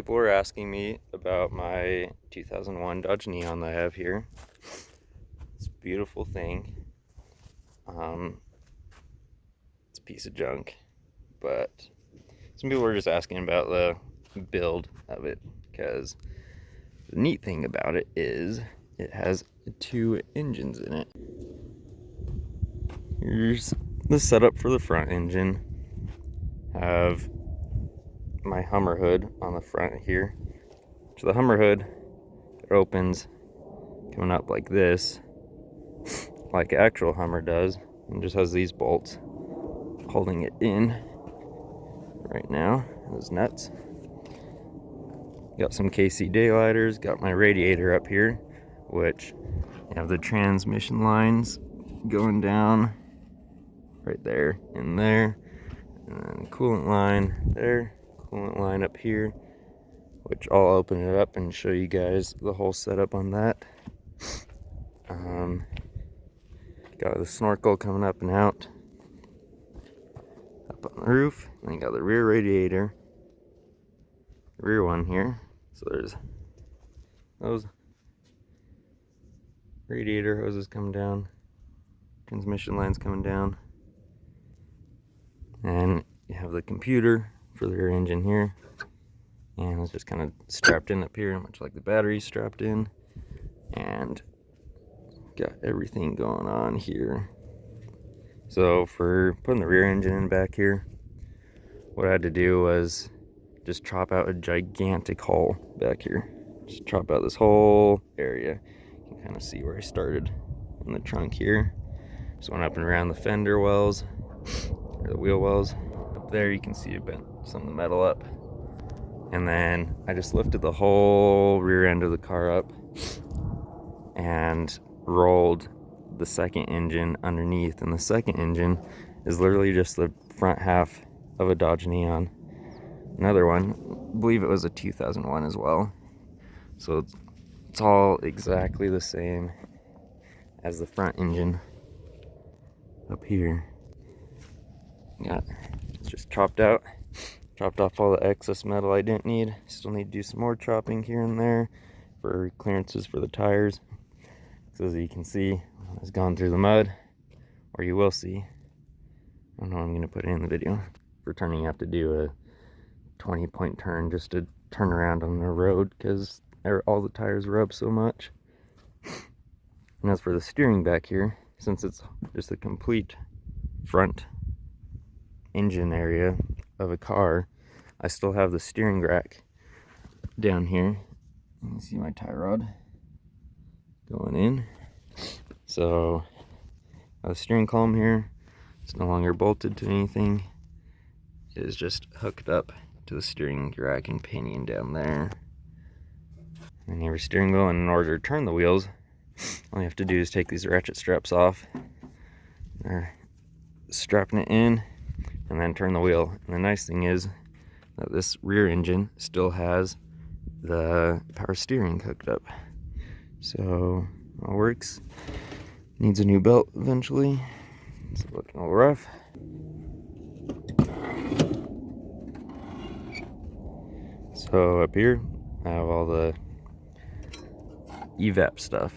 people were asking me about my 2001 Dodge Neon that I have here. It's a beautiful thing. It's a piece of junk, but some people were just asking about the build of it, because the neat thing about it is it has 2 engines in it. Here's the setup for the front engine. Have my Hummer hood on the front here. So the Hummer hood, it opens coming up like this, like actual Hummer does, and just has these bolts holding it in right now, those nuts. Got some KC daylighters, got my radiator up here, which you have the transmission lines going down right there and there, and then coolant line there, coolant line up here, which I'll open it up and show you guys the whole setup on that. Got the snorkel coming up and out up on the roof. Then you got the rear radiator, rear one here. So there's those radiator hoses coming down, transmission lines coming down, and you have the computer for the rear engine here, and it's just kind of strapped in up here, much like the battery's strapped in, and got everything going on here. So for putting the rear engine in back here, what I had to do was just chop out a gigantic hole back here. Just chop out this whole area. You can kind of see where I started in the trunk here. Just went up and around the fender wells, or the wheel wells. Up there you can see it bent some of the metal up. And then I just lifted the whole rear end of the car up and rolled the second engine underneath. And the second engine is literally just the front half of a Dodge Neon. Another one, I believe it was a 2001 as well. So it's all exactly the same as the front engine up here. It's just chopped out. Chopped off all the excess metal I didn't need. Still need to do some more chopping here and there for clearances for the tires. So as you can see, it's gone through the mud, or you will see. I don't know, I'm going to put it in the video. For turning, you have to do a 20-point turn just to turn around on the road, because all the tires rub so much. And as for the steering back here, since it's just a complete front engine area of a car, I still have the steering rack down here. You can see my tie rod going in. So the steering column here, it's no longer bolted to anything. It is just hooked up to the steering rack and pinion down there. And you have your steering wheel, and in order to turn the wheels, all you have to do is take these ratchet straps off. They're strapping it in, and then turn the wheel. And the nice thing is that this rear engine still has the power steering hooked up. So it all works. Needs a new belt eventually. It's looking a little rough. So up here, I have all the evap stuff.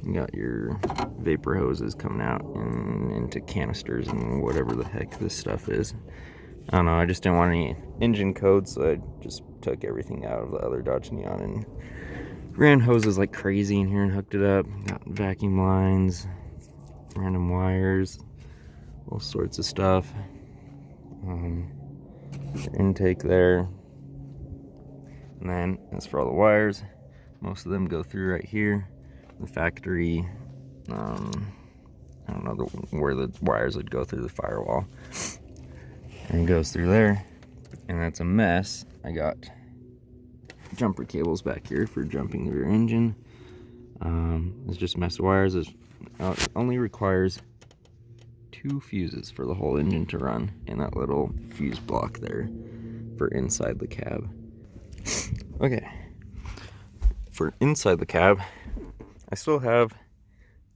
You got your vapor hoses coming out and into canisters and whatever the heck this stuff is. I don't know, I just didn't want any engine code, so I just took everything out of the other Dodge Neon and ran hoses like crazy in here and hooked it up. Got vacuum lines, random wires, all sorts of stuff. Intake there. And then as for all the wires, most of them go through right here. The factory, I don't know where the wires would go through the firewall. And it goes through there. And that's a mess. I got jumper cables back here for jumping the rear engine. It's just mesh wires. It only requires 2 fuses for the whole engine to run in that little fuse block there for inside the cab. Okay, for inside the cab, I still have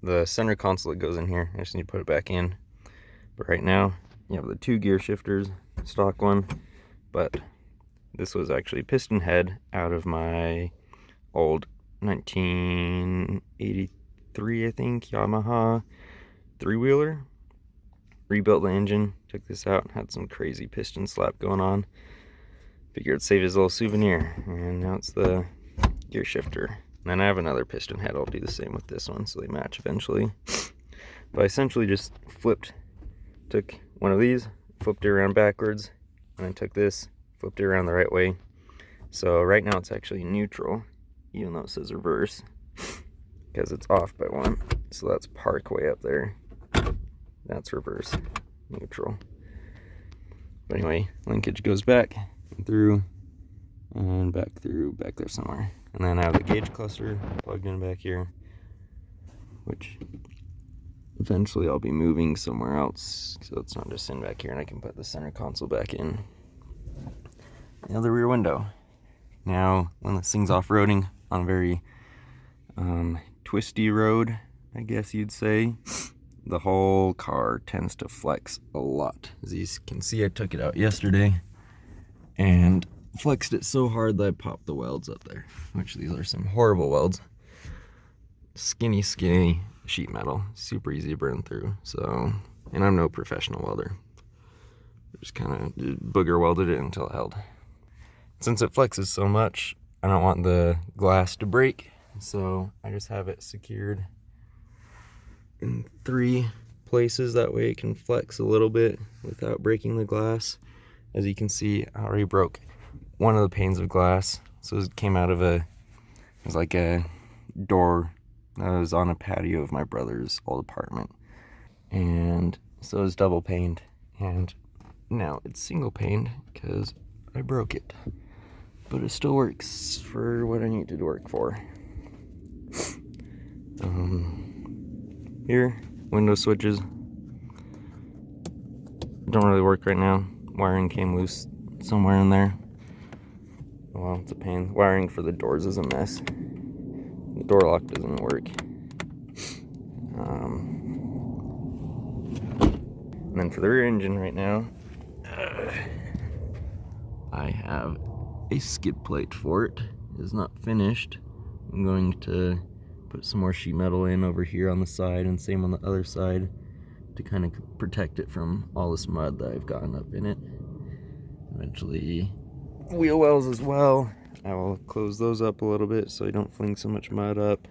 the center console that goes in here. I just need to put it back in. But right now, you have the 2 gear shifters, stock one, but This was actually piston head out of my old 1983, I think, Yamaha three-wheeler. Rebuilt the engine, took this out, had some crazy piston slap going on. Figured it'd save his little souvenir, and now it's the gear shifter. And then I have another piston head. I'll do the same with this one so they match eventually. But I essentially just took one of these, flipped it around backwards, and then took this, flipped it around the right way. So right now it's actually neutral, even though it says reverse, because it's off by one. So that's park way up there. That's reverse, neutral. But anyway, linkage goes back through and back there somewhere. And then I have the gauge cluster plugged in back here, which eventually I'll be moving somewhere else, so it's not just in back here, and I can put the center console back in the other rear window. Now, when this thing's off-roading on a very twisty road, I guess you'd say, the whole car tends to flex a lot. As you can see, I took it out yesterday and flexed it so hard that I popped the welds up there, which these are some horrible welds. Skinny sheet metal, super easy to burn through. So, and I'm no professional welder. Just kind of booger welded it until it held. Since it flexes so much, I don't want the glass to break, so I just have it secured in 3 places. That way it can flex a little bit without breaking the glass. As you can see, I already broke one of the panes of glass. So it came out of it was like a door that was on a patio of my brother's old apartment. And so it's double paned, and now it's single paned because I broke it. But it still works for what I need it to work for. Here, window switches don't really work right now. Wiring came loose somewhere in there. Well, it's a pain. Wiring for the doors is a mess. The door lock doesn't work. And then for the rear engine right now, I have a skid plate for it. It is not finished. I'm going to put some more sheet metal in over here on the side, and same on the other side, to kind of protect it from all this mud that I've gotten up in it. Eventually wheel wells as well. I will close those up a little bit so I don't fling so much mud up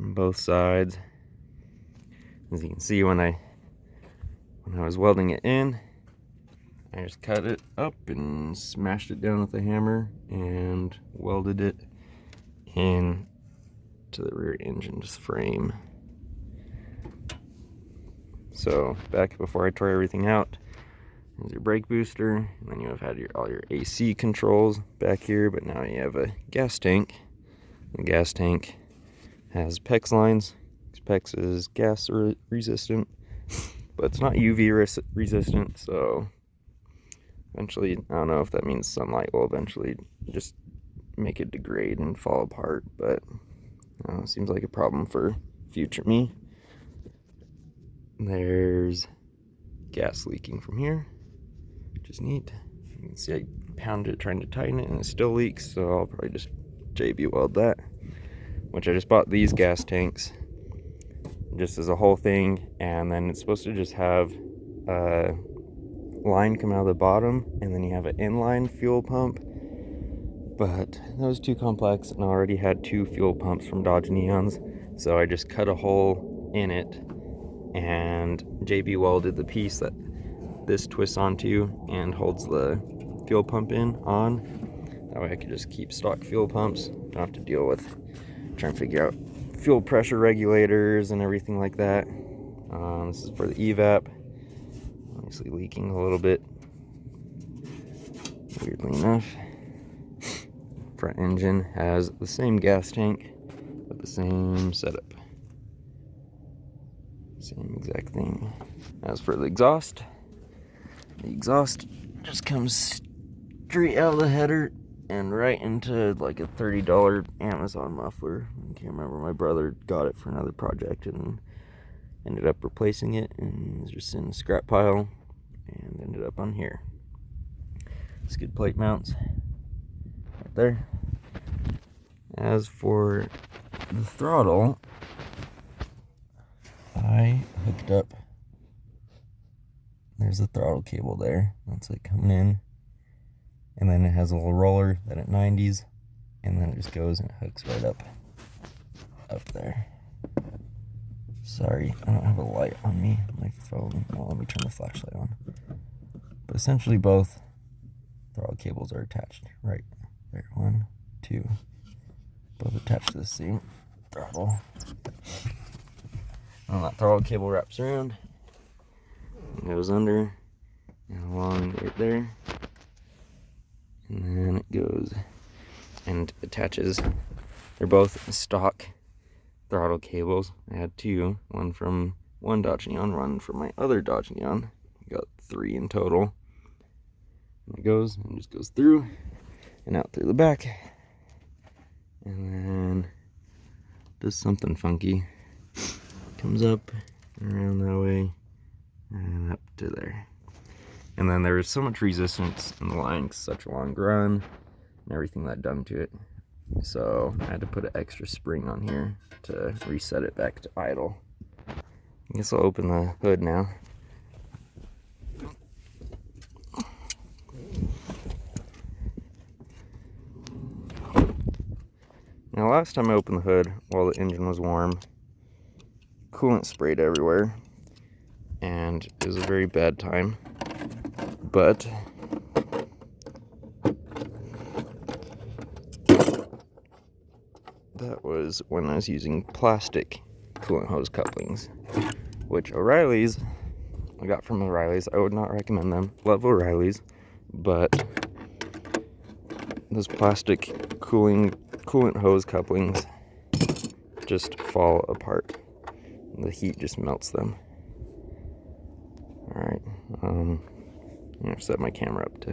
on both sides. As you can see, when I was welding it in, I just cut it up and smashed it down with a hammer and welded it in to the rear engine's frame. So back before I tore everything out, there's your brake booster, and then you have had all your AC controls back here, but now you have a gas tank. The gas tank has PEX lines. PEX is gas resistant, but it's not UV resistant, so eventually, I don't know if that means sunlight will eventually just make it degrade and fall apart, but it seems like a problem for future me. There's gas leaking from here, which is neat. You can see I pounded it trying to tighten it and it still leaks, so I'll probably just JB weld that. Which I just bought these gas tanks just as a whole thing, and then it's supposed to just have a line come out of the bottom, and then you have an inline fuel pump. But that was too complex, and I already had 2 fuel pumps from Dodge Neons, so I just cut a hole in it and JB welded the piece that this twists onto and holds the fuel pump on. That way I could just keep stock fuel pumps. Don't have to deal with trying to figure out fuel pressure regulators and everything like that. This is for the evap. Obviously leaking a little bit, weirdly enough. Front engine has the same gas tank, but the same setup. Same exact thing. As for the exhaust just comes straight out of the header and right into like a $30 Amazon muffler. I can't remember, my brother got it for another project and ended up replacing it, and it was just in a scrap pile and ended up on here. skid plate mounts right there. As for the throttle, I hooked up, there's the throttle cable there, that's like coming in, and then it has a little roller that it 90s, and then it just goes and it hooks right up there. Sorry, I don't have a light on me, my phone. Well, let me turn the flashlight on. But essentially both throttle cables are attached right there. 1, 2, both attached to the same throttle. And that throttle cable wraps around and goes under and along right there. And then it goes and attaches. They're both stock throttle cables. I had 2, one from one Dodge Neon, one from my other Dodge Neon. Got 3 in total. And it goes and just goes through and out through the back, and then does something funky. Comes up and around that way and up to there. And then there was so much resistance in the line, 'cause such a long run and everything that done to it. So I had to put an extra spring on here to reset it back to idle. I guess I'll open the hood now. Now last time I opened the hood while the engine was warm, coolant sprayed everywhere, and it was a very bad time. But that was when I was using plastic coolant hose couplings, which O'Reilly's, I got from O'Reilly's. I would not recommend them. Love O'Reilly's, but those plastic coolant hose couplings just fall apart. The heat just melts them. Alright, I'm gonna set my camera up to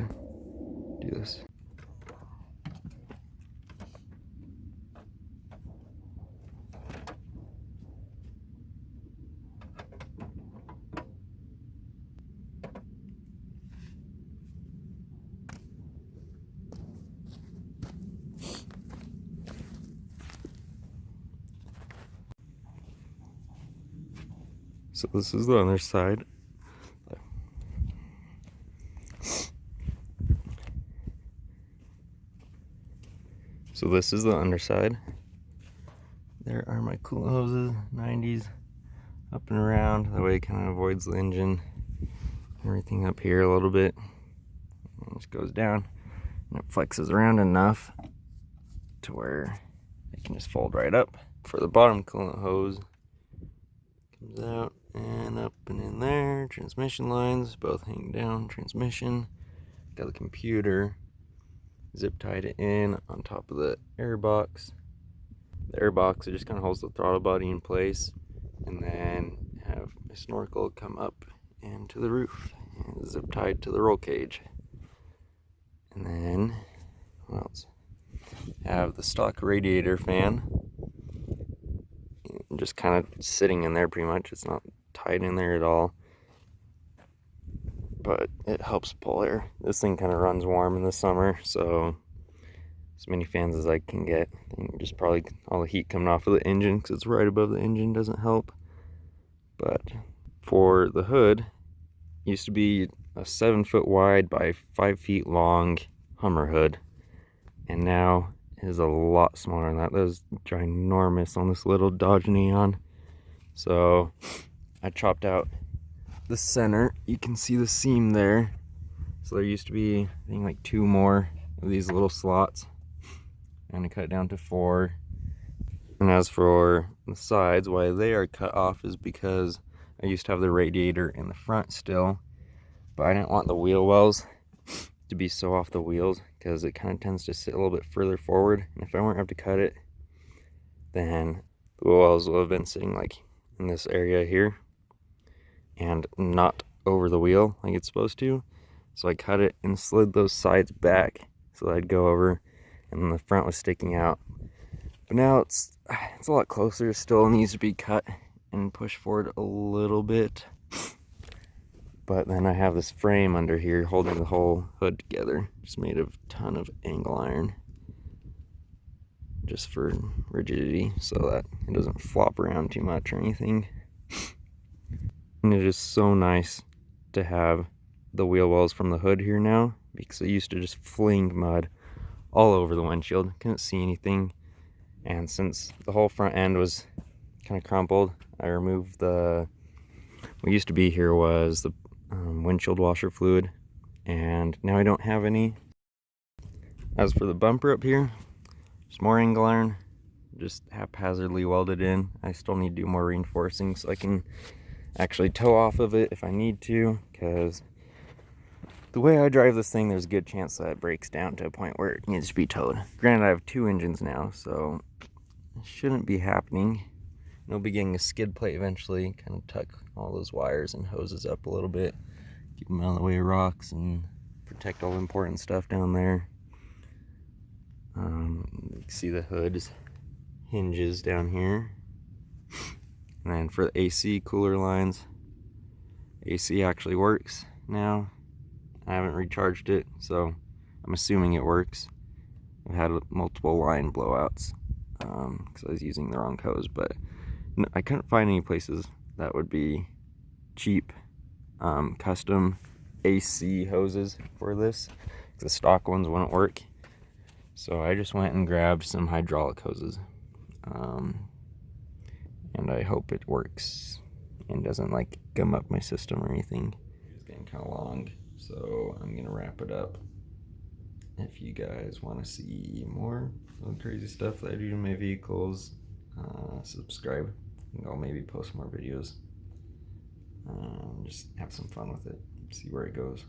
do this. So this is the other side. So this is the underside. There are my coolant hoses, 90s, up and around. That way it kind of avoids the engine. Everything up here a little bit. And it just goes down and it flexes around enough to where it can just fold right up. For the bottom coolant hose, comes out and up and in there. Transmission lines both hang down. Transmission, got the computer, zip tied it in on top of the air box. The air box, it just kind of holds the throttle body in place, and then have my snorkel come up into the roof and zip tied to the roll cage. And then what else? Have the stock radiator fan, just kind of sitting in there pretty much. It's not tied in there at all, but it helps pull air. This thing kind of runs warm in the summer, so as many fans as I can get. And just probably all the heat coming off of the engine, because it's right above the engine, doesn't help. But for the hood, used to be a 7-foot wide by 5 feet long Hummer hood, and now is a lot smaller than that. That was ginormous on this little Dodge Neon. So I chopped out the center. You can see the seam there. So there used to be, I think, like 2 more of these little slots, and I cut it down to 4. And as for the sides, why they are cut off is because I used to have the radiator in the front still, but I didn't want the wheel wells to be so off the wheels, because it kind of tends to sit a little bit further forward, and if I weren't have to cut it, then the wheel wells will have been sitting like in this area here and not over the wheel like it's supposed to. So I cut it and slid those sides back so I'd go over, and then the front was sticking out. But now it's a lot closer. Still needs to be cut and pushed forward a little bit. But then I have this frame under here holding the whole hood together, just made of a ton of angle iron, just for rigidity, so that it doesn't flop around too much or anything. And it is so nice to have the wheel wells from the hood here now, because I used to just fling mud all over the windshield, couldn't see anything. And since the whole front end was kind of crumpled, I removed what used to be here was the windshield washer fluid, and now I don't have any. As for the bumper up here, just more angle iron, just haphazardly welded in. I still need to do more reinforcing so I can actually tow off of it if I need to, because the way I drive this thing, there's a good chance that it breaks down to a point where it needs to be towed. Granted, I have 2 engines now, so it shouldn't be happening. And I'll be getting a skid plate eventually, kind of tuck all those wires and hoses up a little bit, keep them out of the way of rocks, and protect all the important stuff down there. You can see the hood's hinges down here. And then for the AC cooler lines, AC actually works now. I haven't recharged it, so I'm assuming it works. I've had multiple line blowouts because I was using the wrong hose, but I couldn't find any places that would be cheap custom AC hoses for this. The stock ones wouldn't work, so I just went and grabbed some hydraulic hoses, and I hope it works and doesn't like gum up my system or anything. It's getting kind of long, so I'm gonna wrap it up. If you guys want to see more of the crazy stuff that I do to my vehicles, subscribe, and I'll maybe post more videos. Just have some fun with it, see where it goes.